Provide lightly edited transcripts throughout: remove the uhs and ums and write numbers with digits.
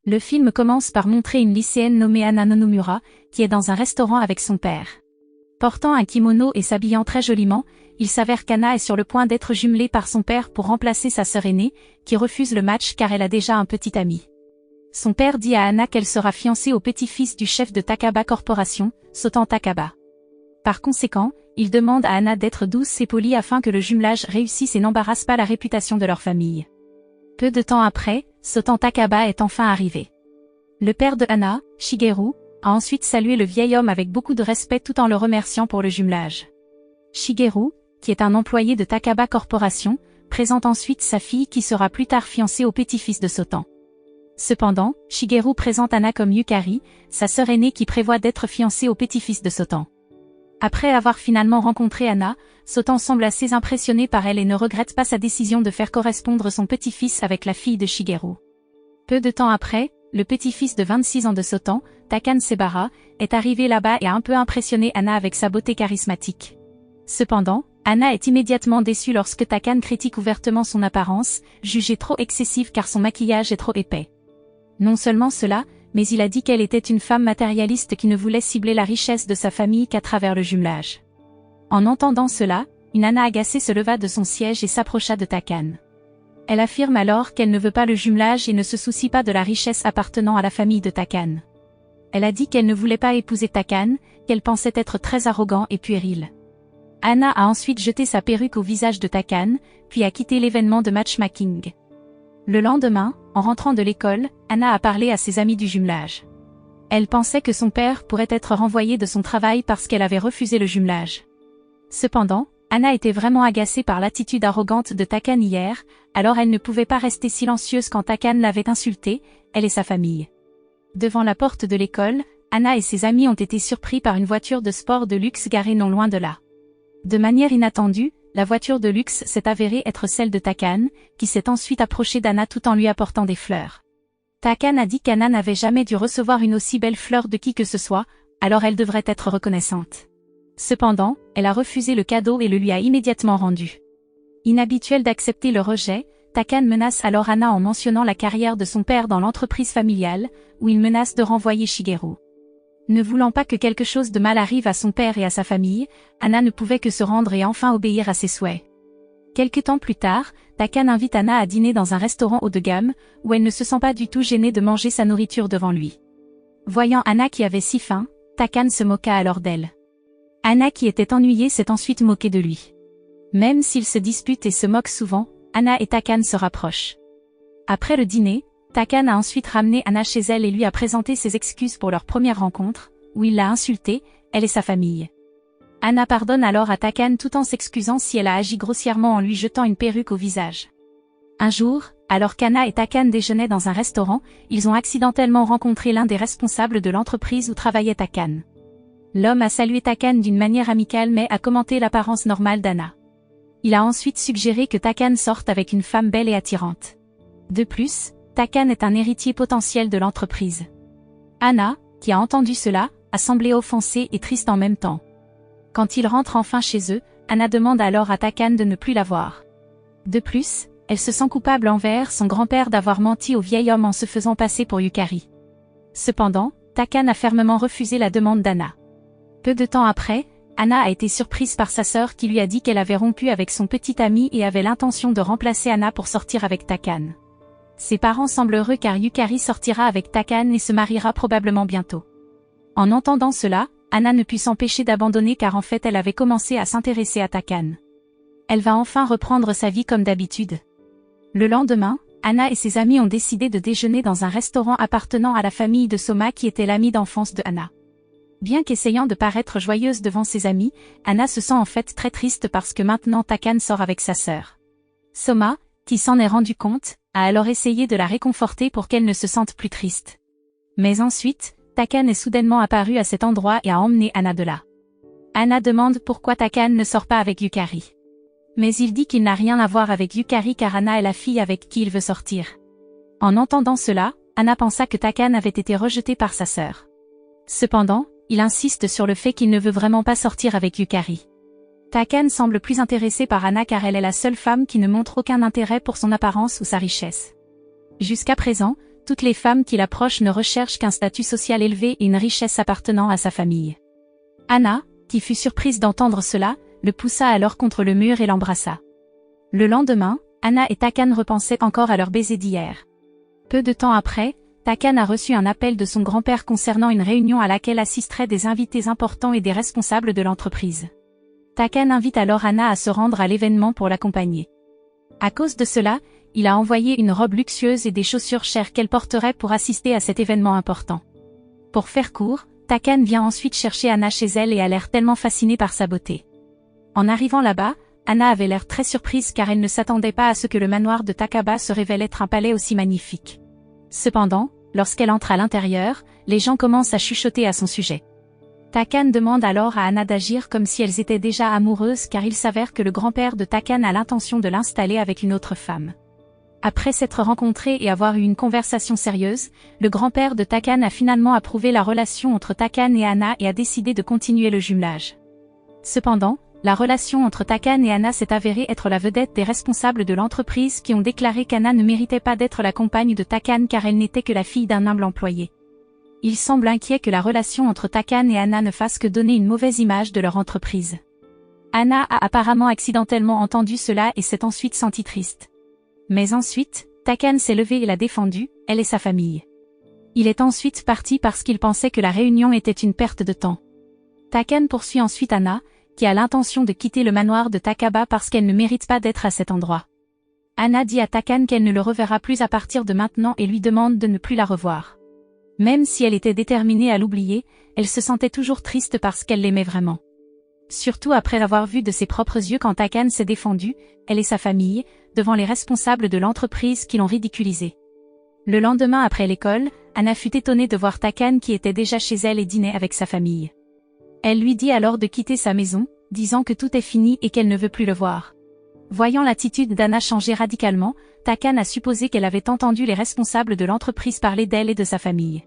Le film commence par montrer une lycéenne nommée Anna Nonomura, qui est dans un restaurant avec son père. Portant un kimono et s'habillant très joliment, il s'avère qu'Anna est sur le point d'être jumelée par son père pour remplacer sa sœur aînée, qui refuse le match car elle a déjà un petit ami. Son père dit à Anna qu'elle sera fiancée au petit-fils du chef de Takaba Corporation, Sotan Takaba. Par conséquent, il demande à Anna d'être douce et polie afin que le jumelage réussisse et n'embarrasse pas la réputation de leur famille. Peu de temps après, Sotan Takaba est enfin arrivé. Le père de Anna, Shigeru, a ensuite salué le vieil homme avec beaucoup de respect tout en le remerciant pour le jumelage. Shigeru, qui est un employé de Takaba Corporation, présente ensuite sa fille qui sera plus tard fiancée au petit-fils de Sotan. Cependant, Shigeru présente Anna comme Yukari, sa sœur aînée qui prévoit d'être fiancée au petit-fils de Sotan. Après avoir finalement rencontré Anna, Sotan semble assez impressionné par elle et ne regrette pas sa décision de faire correspondre son petit-fils avec la fille de Shigeru. Peu de temps après, le petit-fils de 26 ans de Sotan, Takane Sebara, est arrivé là-bas et a un peu impressionné Anna avec sa beauté charismatique. Cependant, Anna est immédiatement déçue lorsque Takane critique ouvertement son apparence, jugée trop excessive car son maquillage est trop épais. Non seulement cela, mais il a dit qu'elle était une femme matérialiste qui ne voulait cibler la richesse de sa famille qu'à travers le jumelage. En entendant cela, une Anna agacée se leva de son siège et s'approcha de Takane. Elle affirme alors qu'elle ne veut pas le jumelage et ne se soucie pas de la richesse appartenant à la famille de Takane. Elle a dit qu'elle ne voulait pas épouser Takane, qu'elle pensait être très arrogant et puéril. Anna a ensuite jeté sa perruque au visage de Takane, puis a quitté l'événement de matchmaking. Le lendemain, en rentrant de l'école, Anna a parlé à ses amis du jumelage. Elle pensait que son père pourrait être renvoyé de son travail parce qu'elle avait refusé le jumelage. Cependant, Anna était vraiment agacée par l'attitude arrogante de Takane hier, alors elle ne pouvait pas rester silencieuse quand Takane l'avait insultée, elle et sa famille. Devant la porte de l'école, Anna et ses amis ont été surpris par une voiture de sport de luxe garée non loin de là. De manière inattendue, la voiture de luxe s'est avérée être celle de Takane, qui s'est ensuite approchée d'Anna tout en lui apportant des fleurs. Takane a dit qu'Anna n'avait jamais dû recevoir une aussi belle fleur de qui que ce soit, alors elle devrait être reconnaissante. Cependant, elle a refusé le cadeau et le lui a immédiatement rendu. Inhabituel d'accepter le rejet, Takane menace alors Anna en mentionnant la carrière de son père dans l'entreprise familiale, où il menace de renvoyer Shigeru. Ne voulant pas que quelque chose de mal arrive à son père et à sa famille, Anna ne pouvait que se rendre et enfin obéir à ses souhaits. Quelque temps plus tard, Takane invite Anna à dîner dans un restaurant haut de gamme, où elle ne se sent pas du tout gênée de manger sa nourriture devant lui. Voyant Anna qui avait si faim, Takane se moqua alors d'elle. Anna qui était ennuyée s'est ensuite moquée de lui. Même s'ils se disputent et se moquent souvent, Anna et Takane se rapprochent. Après le dîner, Takane a ensuite ramené Anna chez elle et lui a présenté ses excuses pour leur première rencontre, où il l'a insultée, elle et sa famille. Anna pardonne alors à Takane tout en s'excusant si elle a agi grossièrement en lui jetant une perruque au visage. Un jour, alors qu'Anna et Takane déjeunaient dans un restaurant, ils ont accidentellement rencontré l'un des responsables de l'entreprise où travaillait Takane. L'homme a salué Takane d'une manière amicale mais a commenté l'apparence normale d'Anna. Il a ensuite suggéré que Takane sorte avec une femme belle et attirante. De plus, Takane est un héritier potentiel de l'entreprise. Anna, qui a entendu cela, a semblé offensée et triste en même temps. Quand ils rentrent enfin chez eux, Anna demande alors à Takane de ne plus la voir. De plus, elle se sent coupable envers son grand-père d'avoir menti au vieil homme en se faisant passer pour Yukari. Cependant, Takane a fermement refusé la demande d'Anna. Peu de temps après, Anna a été surprise par sa sœur qui lui a dit qu'elle avait rompu avec son petit ami et avait l'intention de remplacer Anna pour sortir avec Takane. Ses parents semblent heureux car Yukari sortira avec Takane et se mariera probablement bientôt. En entendant cela, Anna ne put s'empêcher d'abandonner car en fait elle avait commencé à s'intéresser à Takane. Elle va enfin reprendre sa vie comme d'habitude. Le lendemain, Anna et ses amis ont décidé de déjeuner dans un restaurant appartenant à la famille de Soma qui était l'amie d'enfance de Anna. Bien qu'essayant de paraître joyeuse devant ses amis, Anna se sent en fait très triste parce que maintenant Takane sort avec sa sœur. Soma, qui s'en est rendu compte, a alors essayé de la réconforter pour qu'elle ne se sente plus triste. Mais ensuite, Takane est soudainement apparu à cet endroit et a emmené Anna de là. Anna demande pourquoi Takane ne sort pas avec Yukari. Mais il dit qu'il n'a rien à voir avec Yukari car Anna est la fille avec qui il veut sortir. En entendant cela, Anna pensa que Takane avait été rejeté par sa sœur. Cependant, il insiste sur le fait qu'il ne veut vraiment pas sortir avec Yukari. Takane semble plus intéressé par Anna car elle est la seule femme qui ne montre aucun intérêt pour son apparence ou sa richesse. Jusqu'à présent, Toutes les femmes qui l'approchent ne recherchent qu'un statut social élevé et une richesse appartenant à sa famille. Anna, qui fut surprise d'entendre cela, le poussa alors contre le mur et l'embrassa. Le lendemain, Anna et Takan repensaient encore à leur baiser d'hier. Peu de temps après, Takan a reçu un appel de son grand-père concernant une réunion à laquelle assisteraient des invités importants et des responsables de l'entreprise. Takan invite alors Anna à se rendre à l'événement pour l'accompagner. À cause de cela, il a envoyé une robe luxueuse et des chaussures chères qu'elle porterait pour assister à cet événement important. Pour faire court, Takan vient ensuite chercher Anna chez elle et a l'air tellement fascinée par sa beauté. En arrivant là-bas, Anna avait l'air très surprise car elle ne s'attendait pas à ce que le manoir de Takaba se révèle être un palais aussi magnifique. Cependant, lorsqu'elle entre à l'intérieur, les gens commencent à chuchoter à son sujet. Takan demande alors à Anna d'agir comme si elles étaient déjà amoureuses car il s'avère que le grand-père de Takan a l'intention de l'installer avec une autre femme. Après s'être rencontrés et avoir eu une conversation sérieuse, le grand-père de Takan a finalement approuvé la relation entre Takan et Anna et a décidé de continuer le jumelage. Cependant, la relation entre Takan et Anna s'est avérée être la vedette des responsables de l'entreprise qui ont déclaré qu'Anna ne méritait pas d'être la compagne de Takan car elle n'était que la fille d'un humble employé. Il semble inquiet que la relation entre Takan et Anna ne fasse que donner une mauvaise image de leur entreprise. Anna a apparemment accidentellement entendu cela et s'est ensuite sentie triste. Mais ensuite, Takan s'est levé et l'a défendue, elle et sa famille. Il est ensuite parti parce qu'il pensait que la réunion était une perte de temps. Takan poursuit ensuite Anna, qui a l'intention de quitter le manoir de Takaba parce qu'elle ne mérite pas d'être à cet endroit. Anna dit à Takan qu'elle ne le reverra plus à partir de maintenant et lui demande de ne plus la revoir. Même si elle était déterminée à l'oublier, elle se sentait toujours triste parce qu'elle l'aimait vraiment. Surtout après avoir vu de ses propres yeux quand Takan s'est défendue, elle et sa famille, devant les responsables de l'entreprise qui l'ont ridiculisée. Le lendemain après l'école, Anna fut étonnée de voir Takan qui était déjà chez elle et dînait avec sa famille. Elle lui dit alors de quitter sa maison, disant que tout est fini et qu'elle ne veut plus le voir. Voyant l'attitude d'Anna changer radicalement, Takan a supposé qu'elle avait entendu les responsables de l'entreprise parler d'elle et de sa famille.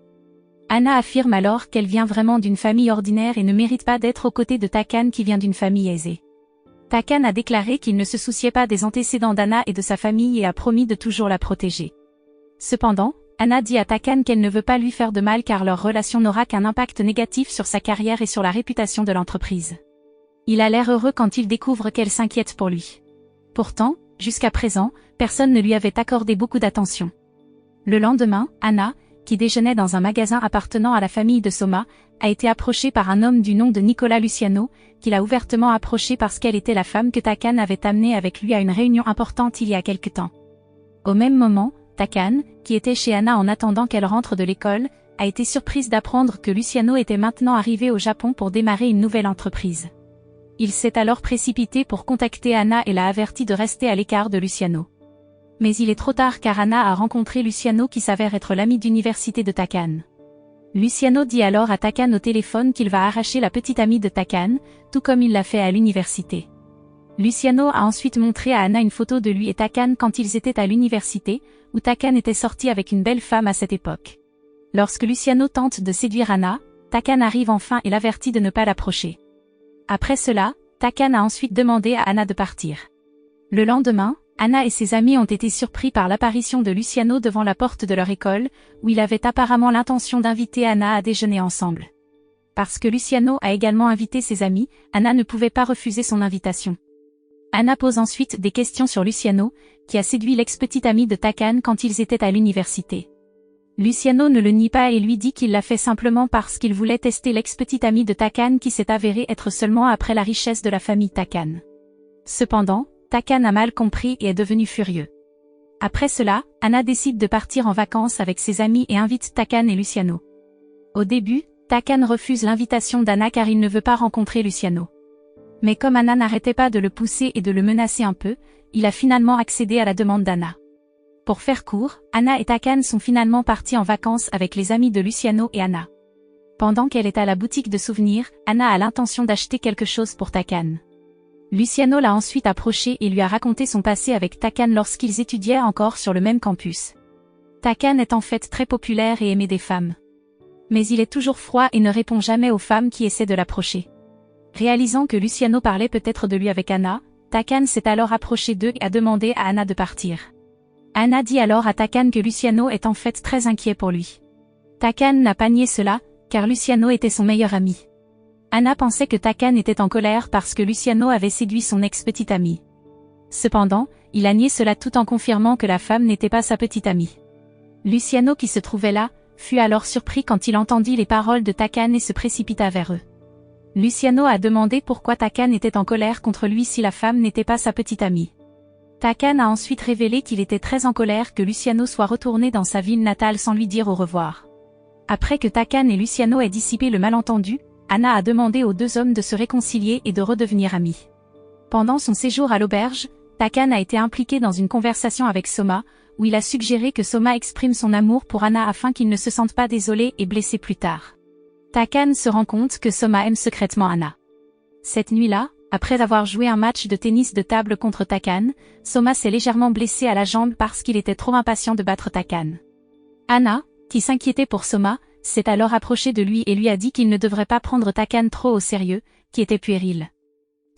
Anna affirme alors qu'elle vient vraiment d'une famille ordinaire et ne mérite pas d'être aux côtés de Takan qui vient d'une famille aisée. Takan a déclaré qu'il ne se souciait pas des antécédents d'Anna et de sa famille et a promis de toujours la protéger. Cependant, Anna dit à Takan qu'elle ne veut pas lui faire de mal car leur relation n'aura qu'un impact négatif sur sa carrière et sur la réputation de l'entreprise. Il a l'air heureux quand il découvre qu'elle s'inquiète pour lui. Pourtant, jusqu'à présent, personne ne lui avait accordé beaucoup d'attention. Le lendemain, Anna, qui déjeunait dans un magasin appartenant à la famille de Soma, a été approchée par un homme du nom de Nicolas Luciano, qui l'a ouvertement approchée parce qu'elle était la femme que Takan avait amenée avec lui à une réunion importante il y a quelque temps. Au même moment, Takan, qui était chez Anna en attendant qu'elle rentre de l'école, a été surprise d'apprendre que Luciano était maintenant arrivé au Japon pour démarrer une nouvelle entreprise. Il s'est alors précipité pour contacter Anna et l'a averti de rester à l'écart de Luciano. Mais il est trop tard car Anna a rencontré Luciano qui s'avère être l'ami d'université de Takan. Luciano dit alors à Takan au téléphone qu'il va arracher la petite amie de Takan, tout comme il l'a fait à l'université. Luciano a ensuite montré à Anna une photo de lui et Takan quand ils étaient à l'université, où Takan était sorti avec une belle femme à cette époque. Lorsque Luciano tente de séduire Anna, Takan arrive enfin et l'avertit de ne pas l'approcher. Après cela, Takan a ensuite demandé à Anna de partir. Le lendemain, Anna et ses amis ont été surpris par l'apparition de Luciano devant la porte de leur école, où il avait apparemment l'intention d'inviter Anna à déjeuner ensemble. Parce que Luciano a également invité ses amis, Anna ne pouvait pas refuser son invitation. Anna pose ensuite des questions sur Luciano, qui a séduit l'ex-petite amie de Takan quand ils étaient à l'université. Luciano ne le nie pas et lui dit qu'il l'a fait simplement parce qu'il voulait tester l'ex-petite amie de Takan qui s'est avérée être seulement après la richesse de la famille Takan. Cependant, Takan a mal compris et est devenu furieux. Après cela, Anna décide de partir en vacances avec ses amis et invite Takan et Luciano. Au début, Takan refuse l'invitation d'Anna car il ne veut pas rencontrer Luciano. Mais comme Anna n'arrêtait pas de le pousser et de le menacer un peu, il a finalement accédé à la demande d'Anna. Pour faire court, Anna et Takan sont finalement partis en vacances avec les amis de Luciano et Anna. Pendant qu'elle est à la boutique de souvenirs, Anna a l'intention d'acheter quelque chose pour Takan. Luciano l'a ensuite approché et lui a raconté son passé avec Takan lorsqu'ils étudiaient encore sur le même campus. Takan est en fait très populaire et aimé des femmes. Mais il est toujours froid et ne répond jamais aux femmes qui essaient de l'approcher. Réalisant que Luciano parlait peut-être de lui avec Anna, Takan s'est alors approché d'eux et a demandé à Anna de partir. Anna dit alors à Takane que Luciano est en fait très inquiet pour lui. Takane n'a pas nié cela, car Luciano était son meilleur ami. Anna pensait que Takane était en colère parce que Luciano avait séduit son ex-petite amie. Cependant, il a nié cela tout en confirmant que la femme n'était pas sa petite amie. Luciano qui se trouvait là, fut alors surpris quand il entendit les paroles de Takane et se précipita vers eux. Luciano a demandé pourquoi Takane était en colère contre lui si la femme n'était pas sa petite amie. Takane a ensuite révélé qu'il était très en colère que Luciano soit retourné dans sa ville natale sans lui dire au revoir. Après que Takane et Luciano aient dissipé le malentendu, Anna a demandé aux deux hommes de se réconcilier et de redevenir amis. Pendant son séjour à l'auberge, Takane a été impliqué dans une conversation avec Soma, où il a suggéré que Soma exprime son amour pour Anna afin qu'il ne se sente pas désolé et blessé plus tard. Takane se rend compte que Soma aime secrètement Anna. Cette nuit-là, après avoir joué un match de tennis de table contre Takane, Soma s'est légèrement blessé à la jambe parce qu'il était trop impatient de battre Takane. Anna, qui s'inquiétait pour Soma, s'est alors approchée de lui et lui a dit qu'il ne devrait pas prendre Takane trop au sérieux, qui était puéril.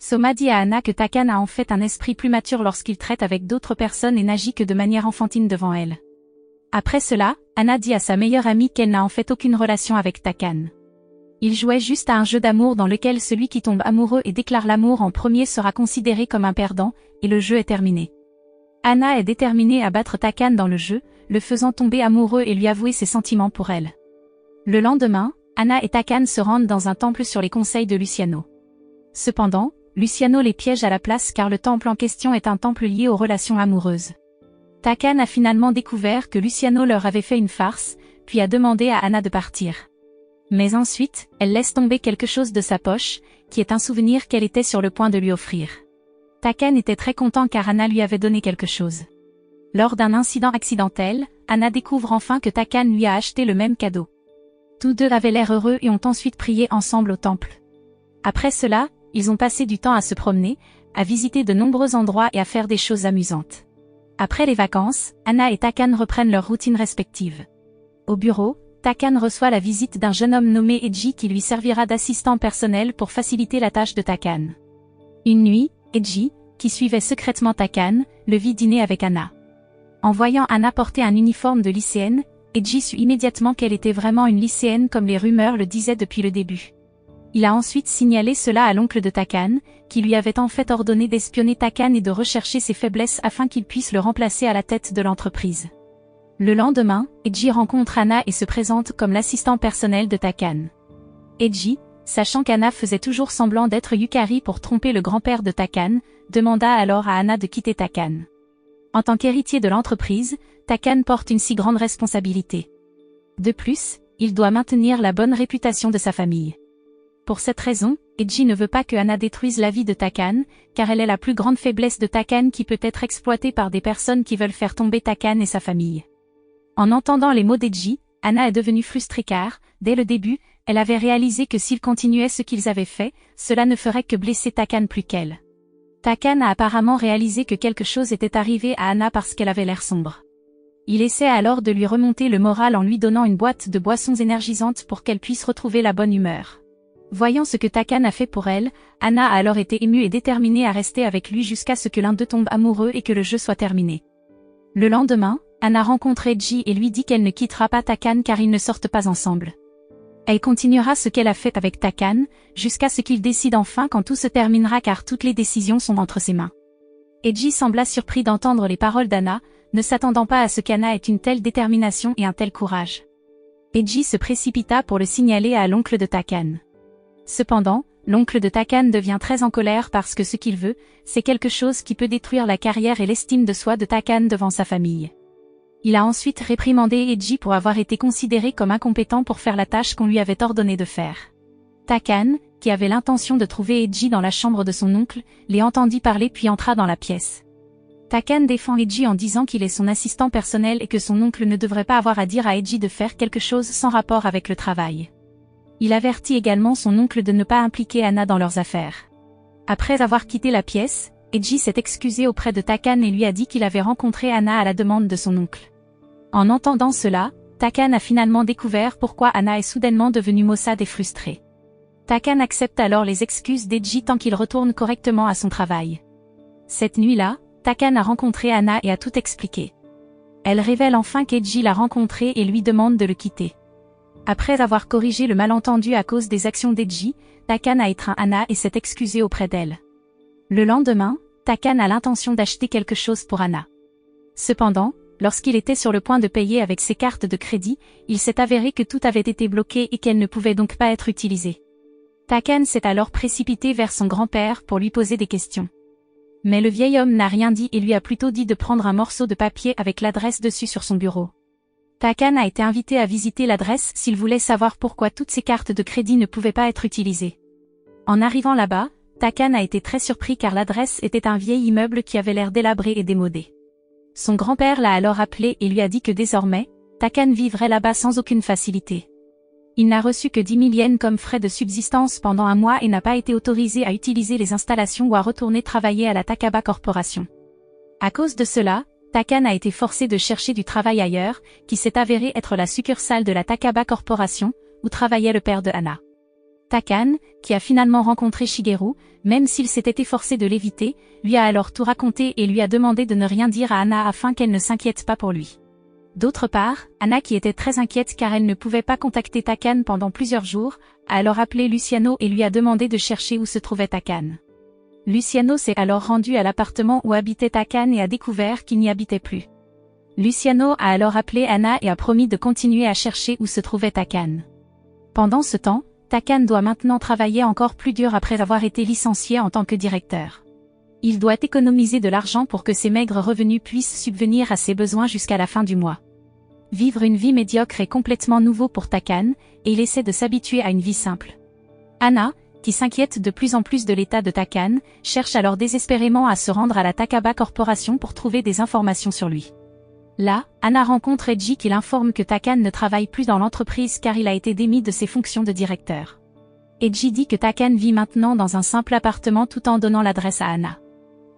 Soma dit à Anna que Takane a en fait un esprit plus mature lorsqu'il traite avec d'autres personnes et n'agit que de manière enfantine devant elle. Après cela, Anna dit à sa meilleure amie qu'elle n'a en fait aucune relation avec Takane. Il jouait juste à un jeu d'amour dans lequel celui qui tombe amoureux et déclare l'amour en premier sera considéré comme un perdant, et le jeu est terminé. Anna est déterminée à battre Takane dans le jeu, le faisant tomber amoureux et lui avouer ses sentiments pour elle. Le lendemain, Anna et Takane se rendent dans un temple sur les conseils de Luciano. Cependant, Luciano les piège à la place car le temple en question est un temple lié aux relations amoureuses. Takane a finalement découvert que Luciano leur avait fait une farce, puis a demandé à Anna de partir. Mais ensuite, elle laisse tomber quelque chose de sa poche, qui est un souvenir qu'elle était sur le point de lui offrir. Takane était très content car Anna lui avait donné quelque chose. Lors d'un incident accidentel, Anna découvre enfin que Takane lui a acheté le même cadeau. Tous deux avaient l'air heureux et ont ensuite prié ensemble au temple. Après cela, ils ont passé du temps à se promener, à visiter de nombreux endroits et à faire des choses amusantes. Après les vacances, Anna et Takane reprennent leurs routines respectives. Au bureau, Takane reçoit la visite d'un jeune homme nommé Eiji qui lui servira d'assistant personnel pour faciliter la tâche de Takane. Une nuit, Eiji, qui suivait secrètement Takane, le vit dîner avec Anna. En voyant Anna porter un uniforme de lycéenne, Eiji sut immédiatement qu'elle était vraiment une lycéenne comme les rumeurs le disaient depuis le début. Il a ensuite signalé cela à l'oncle de Takane, qui lui avait en fait ordonné d'espionner Takane et de rechercher ses faiblesses afin qu'il puisse le remplacer à la tête de l'entreprise. Le lendemain, Eiji rencontre Anna et se présente comme l'assistant personnel de Takane. Eiji, sachant qu'Anna faisait toujours semblant d'être Yukari pour tromper le grand-père de Takane, demanda alors à Anna de quitter Takane. En tant qu'héritier de l'entreprise, Takane porte une si grande responsabilité. De plus, il doit maintenir la bonne réputation de sa famille. Pour cette raison, Eiji ne veut pas que Anna détruise la vie de Takane, car elle est la plus grande faiblesse de Takane qui peut être exploitée par des personnes qui veulent faire tomber Takane et sa famille. En entendant les mots d'Eiji, Anna est devenue frustrée car, dès le début, elle avait réalisé que s'ils continuaient ce qu'ils avaient fait, cela ne ferait que blesser Takane plus qu'elle. Takane a apparemment réalisé que quelque chose était arrivé à Anna parce qu'elle avait l'air sombre. Il essaie alors de lui remonter le moral en lui donnant une boîte de boissons énergisantes pour qu'elle puisse retrouver la bonne humeur. Voyant ce que Takane a fait pour elle, Anna a alors été émue et déterminée à rester avec lui jusqu'à ce que l'un d'eux tombe amoureux et que le jeu soit terminé. Le lendemain, Anna rencontre Eiji et lui dit qu'elle ne quittera pas Takane car ils ne sortent pas ensemble. Elle continuera ce qu'elle a fait avec Takane, jusqu'à ce qu'il décide enfin quand tout se terminera car toutes les décisions sont entre ses mains. Eiji sembla surpris d'entendre les paroles d'Anna, ne s'attendant pas à ce qu'Anna ait une telle détermination et un tel courage. Eiji se précipita pour le signaler à l'oncle de Takane. Cependant, l'oncle de Takane devient très en colère parce que ce qu'il veut, c'est quelque chose qui peut détruire la carrière et l'estime de soi de Takane devant sa famille. Il a ensuite réprimandé Eiji pour avoir été considéré comme incompétent pour faire la tâche qu'on lui avait ordonné de faire. Takane, qui avait l'intention de trouver Eiji dans la chambre de son oncle, les entendit parler puis entra dans la pièce. Takane défend Eiji en disant qu'il est son assistant personnel et que son oncle ne devrait pas avoir à dire à Eiji de faire quelque chose sans rapport avec le travail. Il avertit également son oncle de ne pas impliquer Anna dans leurs affaires. Après avoir quitté la pièce, Eiji s'est excusé auprès de Takane et lui a dit qu'il avait rencontré Anna à la demande de son oncle. En entendant cela, Takane a finalement découvert pourquoi Anna est soudainement devenue maussade et frustrée. Takane accepte alors les excuses d'Eiji tant qu'il retourne correctement à son travail. Cette nuit-là, Takane a rencontré Anna et a tout expliqué. Elle révèle enfin qu'Eji l'a rencontré et lui demande de le quitter. Après avoir corrigé le malentendu à cause des actions d'Eji, Takane a étreint Hana et s'est excusé auprès d'elle. Le lendemain, Takane a l'intention d'acheter quelque chose pour Hana. Cependant, lorsqu'il était sur le point de payer avec ses cartes de crédit, il s'est avéré que tout avait été bloqué et qu'elle ne pouvait donc pas être utilisée. Takane s'est alors précipité vers son grand-père pour lui poser des questions. Mais le vieil homme n'a rien dit et lui a plutôt dit de prendre un morceau de papier avec l'adresse dessus sur son bureau. Takane a été invité à visiter l'adresse s'il voulait savoir pourquoi toutes ses cartes de crédit ne pouvaient pas être utilisées. En arrivant là-bas, Takane a été très surpris car l'adresse était un vieil immeuble qui avait l'air délabré et démodé. Son grand-père l'a alors appelé et lui a dit que désormais, Takane vivrait là-bas sans aucune facilité. Il n'a reçu que 10 000 yens comme frais de subsistance pendant un mois et n'a pas été autorisé à utiliser les installations ou à retourner travailler à la Takaba Corporation. À cause de cela, Takane a été forcé de chercher du travail ailleurs, qui s'est avéré être la succursale de la Takaba Corporation, où travaillait le père de Hana. Takane, qui a finalement rencontré Shigeru, même s'il s'était efforcé de l'éviter, lui a alors tout raconté et lui a demandé de ne rien dire à Hana afin qu'elle ne s'inquiète pas pour lui. D'autre part, Hana qui était très inquiète car elle ne pouvait pas contacter Takane pendant plusieurs jours, a alors appelé Luciano et lui a demandé de chercher où se trouvait Takane. Luciano s'est alors rendu à l'appartement où habitait Takane et a découvert qu'il n'y habitait plus. Luciano a alors appelé Hana et a promis de continuer à chercher où se trouvait Takane. Pendant ce temps, Takane doit maintenant travailler encore plus dur après avoir été licencié en tant que directeur. Il doit économiser de l'argent pour que ses maigres revenus puissent subvenir à ses besoins jusqu'à la fin du mois. Vivre une vie médiocre est complètement nouveau pour Takane, et il essaie de s'habituer à une vie simple. Hana, qui s'inquiète de plus en plus de l'état de Takane, cherche alors désespérément à se rendre à la Takaba Corporation pour trouver des informations sur lui. Là, Hana rencontre Eiji qui l'informe que Takane ne travaille plus dans l'entreprise car il a été démis de ses fonctions de directeur. Eiji dit que Takane vit maintenant dans un simple appartement tout en donnant l'adresse à Hana.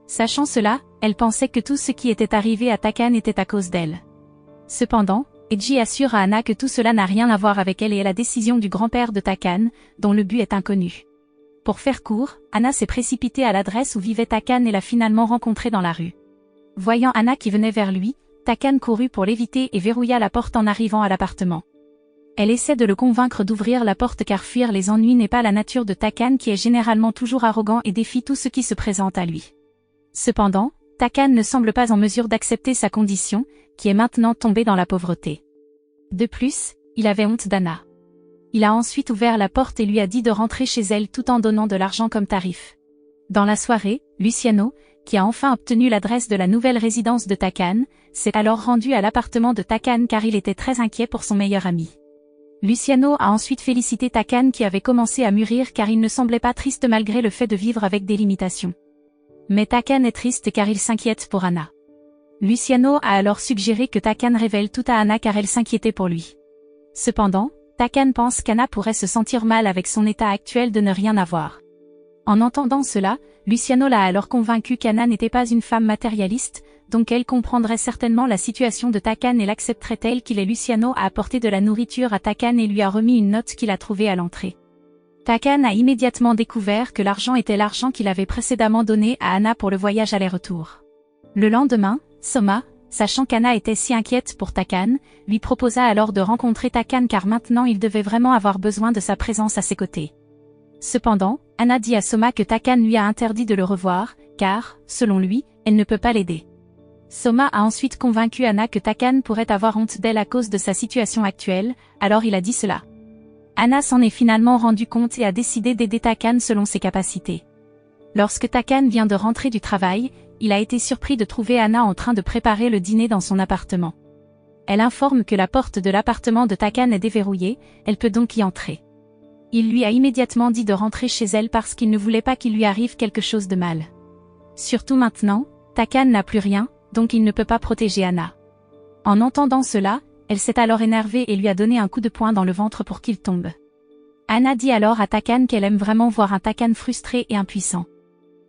Sachant cela, elle pensait que tout ce qui était arrivé à Takane était à cause d'elle. Cependant, Eiji assure à Hana que tout cela n'a rien à voir avec elle et la décision du grand-père de Takane, dont le but est inconnu. Pour faire court, Hana s'est précipitée à l'adresse où vivait Takane et l'a finalement rencontré dans la rue. Voyant Hana qui venait vers lui, Takane courut pour l'éviter et verrouilla la porte en arrivant à l'appartement. Elle essaie de le convaincre d'ouvrir la porte car fuir les ennuis n'est pas la nature de Takane qui est généralement toujours arrogant et défie tout ce qui se présente à lui. Cependant, Takane ne semble pas en mesure d'accepter sa condition, qui est maintenant tombée dans la pauvreté. De plus, il avait honte d'Hana. Il a ensuite ouvert la porte et lui a dit de rentrer chez elle tout en donnant de l'argent comme tarif. Dans la soirée, Luciano, qui a enfin obtenu l'adresse de la nouvelle résidence de Takane, s'est alors rendu à l'appartement de Takane car il était très inquiet pour son meilleur ami. Luciano a ensuite félicité Takane qui avait commencé à mûrir car il ne semblait pas triste malgré le fait de vivre avec des limitations. Mais Takane est triste car il s'inquiète pour Hana. Luciano a alors suggéré que Takane révèle tout à Hana car elle s'inquiétait pour lui. Cependant, Takane pense qu'Hana pourrait se sentir mal avec son état actuel de ne rien avoir. En entendant cela, Luciano l'a alors convaincu qu'Hana n'était pas une femme matérialiste, donc elle comprendrait certainement la situation de Takane et l'accepterait telle qu'il est. Luciano a apporté de la nourriture à Takane et lui a remis une note qu'il a trouvée à l'entrée. Takane a immédiatement découvert que l'argent était l'argent qu'il avait précédemment donné à Hana pour le voyage aller-retour. Le lendemain, Soma, sachant qu'Hana était si inquiète pour Takane, lui proposa alors de rencontrer Takane car maintenant il devait vraiment avoir besoin de sa présence à ses côtés. Cependant, Hana dit à Soma que Takane lui a interdit de le revoir, car, selon lui, elle ne peut pas l'aider. Soma a ensuite convaincu Hana que Takane pourrait avoir honte d'elle à cause de sa situation actuelle, alors il a dit cela. Hana s'en est finalement rendu compte et a décidé d'aider Takane selon ses capacités. Lorsque Takane vient de rentrer du travail, il a été surpris de trouver Hana en train de préparer le dîner dans son appartement. Elle informe que la porte de l'appartement de Takane est déverrouillée, elle peut donc y entrer. Il lui a immédiatement dit de rentrer chez elle parce qu'il ne voulait pas qu'il lui arrive quelque chose de mal. Surtout maintenant, Takane n'a plus rien, donc il ne peut pas protéger Hana. En entendant cela, elle s'est alors énervée et lui a donné un coup de poing dans le ventre pour qu'il tombe. Hana dit alors à Takane qu'elle aime vraiment voir un Takane frustré et impuissant.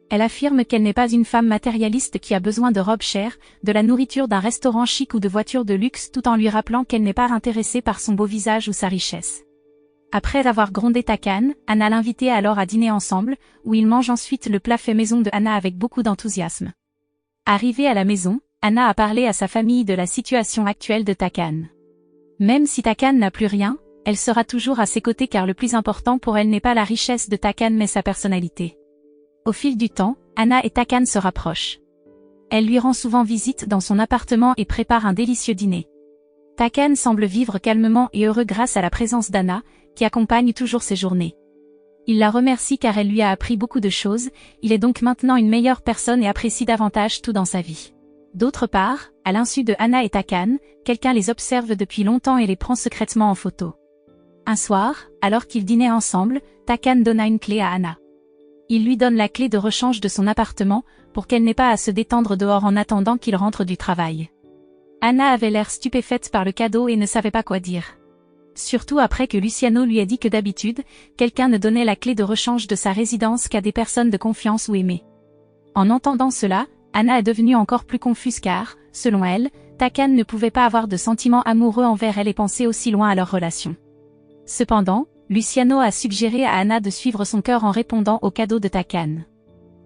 Elle affirme qu'elle n'est pas une femme matérialiste qui a besoin de robes chères, de la nourriture d'un restaurant chic ou de voitures de luxe tout en lui rappelant qu'elle n'est pas intéressée par son beau visage ou sa richesse. Après avoir grondé Takane, Hana l'invitait alors à dîner ensemble, où ils mangent ensuite le plat fait maison de Hana avec beaucoup d'enthousiasme. Arrivée à la maison, Anna a parlé à sa famille de la situation actuelle de Takane. Même si Takane n'a plus rien, elle sera toujours à ses côtés car le plus important pour elle n'est pas la richesse de Takane mais sa personnalité. Au fil du temps, Anna et Takane se rapprochent. Elle lui rend souvent visite dans son appartement et prépare un délicieux dîner. Takane semble vivre calmement et heureux grâce à la présence d'Anna, qui accompagne toujours ses journées. Il la remercie car elle lui a appris beaucoup de choses, il est donc maintenant une meilleure personne et apprécie davantage tout dans sa vie. D'autre part, à l'insu de Anna et Takane, quelqu'un les observe depuis longtemps et les prend secrètement en photo. Un soir, alors qu'ils dînaient ensemble, Takane donna une clé à Anna. Il lui donne la clé de rechange de son appartement, pour qu'elle n'ait pas à se détendre dehors en attendant qu'il rentre du travail. Anna avait l'air stupéfaite par le cadeau et ne savait pas quoi dire. Surtout après que Luciano lui ait dit que d'habitude, quelqu'un ne donnait la clé de rechange de sa résidence qu'à des personnes de confiance ou aimées. En entendant cela, Anna est devenue encore plus confuse car, selon elle, Takane ne pouvait pas avoir de sentiments amoureux envers elle et penser aussi loin à leur relation. Cependant, Luciano a suggéré à Anna de suivre son cœur en répondant au cadeau de Takane.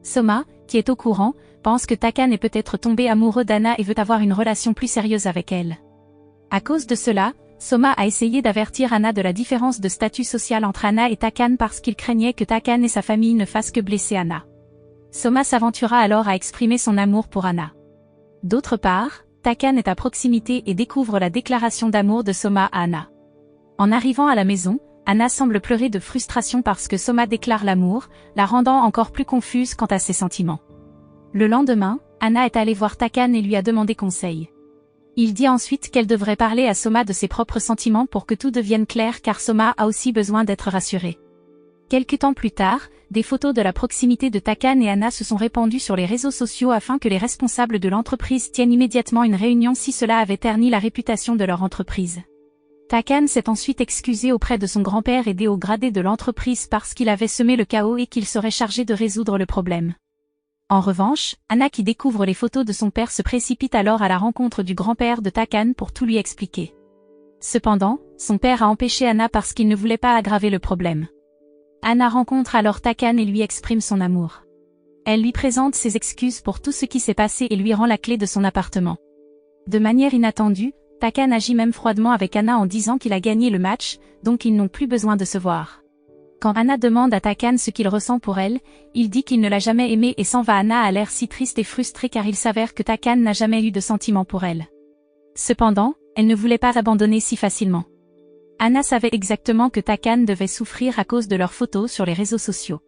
Soma, qui est au courant, pense que Takane est peut-être tombé amoureux d'Anna et veut avoir une relation plus sérieuse avec elle. À cause de cela, Soma a essayé d'avertir Anna de la différence de statut social entre Anna et Takane parce qu'il craignait que Takane et sa famille ne fassent que blesser Anna. Soma s'aventura alors à exprimer son amour pour Anna. D'autre part, Takane est à proximité et découvre la déclaration d'amour de Soma à Anna. En arrivant à la maison, Anna semble pleurer de frustration parce que Soma déclare l'amour, la rendant encore plus confuse quant à ses sentiments. Le lendemain, Anna est allée voir Takane et lui a demandé conseil. Il dit ensuite qu'elle devrait parler à Soma de ses propres sentiments pour que tout devienne clair car Soma a aussi besoin d'être rassurée. Quelque temps plus tard, des photos de la proximité de Takane et Anna se sont répandues sur les réseaux sociaux afin que les responsables de l'entreprise tiennent immédiatement une réunion si cela avait terni la réputation de leur entreprise. Takane s'est ensuite excusé auprès de son grand-père et des hauts gradés de l'entreprise parce qu'il avait semé le chaos et qu'il serait chargé de résoudre le problème. En revanche, Anna qui découvre les photos de son père se précipite alors à la rencontre du grand-père de Takane pour tout lui expliquer. Cependant, son père a empêché Anna parce qu'il ne voulait pas aggraver le problème. Anna rencontre alors Takane et lui exprime son amour. Elle lui présente ses excuses pour tout ce qui s'est passé et lui rend la clé de son appartement. De manière inattendue, Takane agit même froidement avec Anna en disant qu'il a gagné le match, donc ils n'ont plus besoin de se voir. Quand Anna demande à Takane ce qu'il ressent pour elle, il dit qu'il ne l'a jamais aimée et s'en va. Anna a l'air si triste et frustrée car il s'avère que Takane n'a jamais eu de sentiments pour elle. Cependant, elle ne voulait pas abandonner si facilement. Anna savait exactement que Takane devait souffrir à cause de leurs photos sur les réseaux sociaux.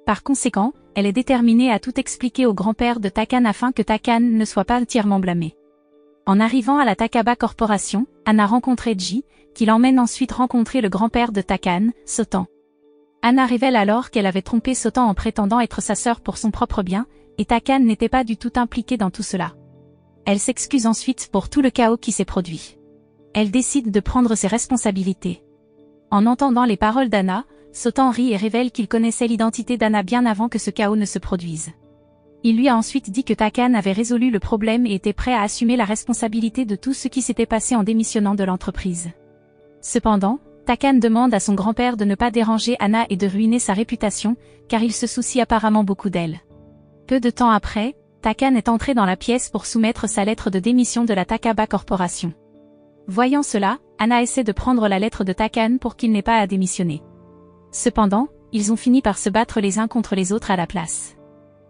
Par conséquent, elle est déterminée à tout expliquer au grand-père de Takane afin que Takane ne soit pas entièrement blâmé. En arrivant à la Takaba Corporation, Anna rencontrait Ji, qui l'emmène ensuite rencontrer le grand-père de Takane, Sotan. Anna révèle alors qu'elle avait trompé Sotan en prétendant être sa sœur pour son propre bien, et Takane n'était pas du tout impliqué dans tout cela. Elle s'excuse ensuite pour tout le chaos qui s'est produit. Elle décide de prendre ses responsabilités. En entendant les paroles d'Anna, Sotan rit et révèle qu'il connaissait l'identité d'Anna bien avant que ce chaos ne se produise. Il lui a ensuite dit que Takane avait résolu le problème et était prêt à assumer la responsabilité de tout ce qui s'était passé en démissionnant de l'entreprise. Cependant, Takane demande à son grand-père de ne pas déranger Anna et de ruiner sa réputation, car il se soucie apparemment beaucoup d'elle. Peu de temps après, Takane est entré dans la pièce pour soumettre sa lettre de démission de la Takaba Corporation. Voyant cela, Anna essaie de prendre la lettre de Takane pour qu'il n'ait pas à démissionner. Cependant, ils ont fini par se battre les uns contre les autres à la place.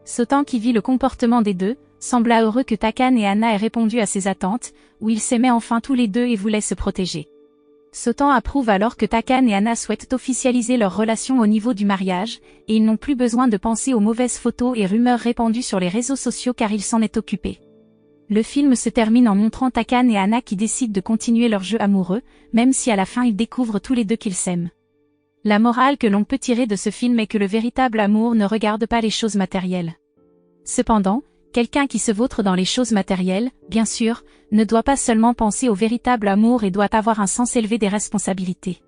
Sotan qui vit le comportement des deux, sembla heureux que Takane et Anna aient répondu à ses attentes, où ils s'aimaient enfin tous les deux et voulaient se protéger. Sotan approuve alors que Takane et Anna souhaitent officialiser leur relation au niveau du mariage, et ils n'ont plus besoin de penser aux mauvaises photos et rumeurs répandues sur les réseaux sociaux car il s'en est occupé. Le film se termine en montrant Takane et Anna qui décident de continuer leur jeu amoureux, même si à la fin ils découvrent tous les deux qu'ils s'aiment. La morale que l'on peut tirer de ce film est que le véritable amour ne regarde pas les choses matérielles. Cependant, quelqu'un qui se vautre dans les choses matérielles, bien sûr, ne doit pas seulement penser au véritable amour et doit avoir un sens élevé des responsabilités.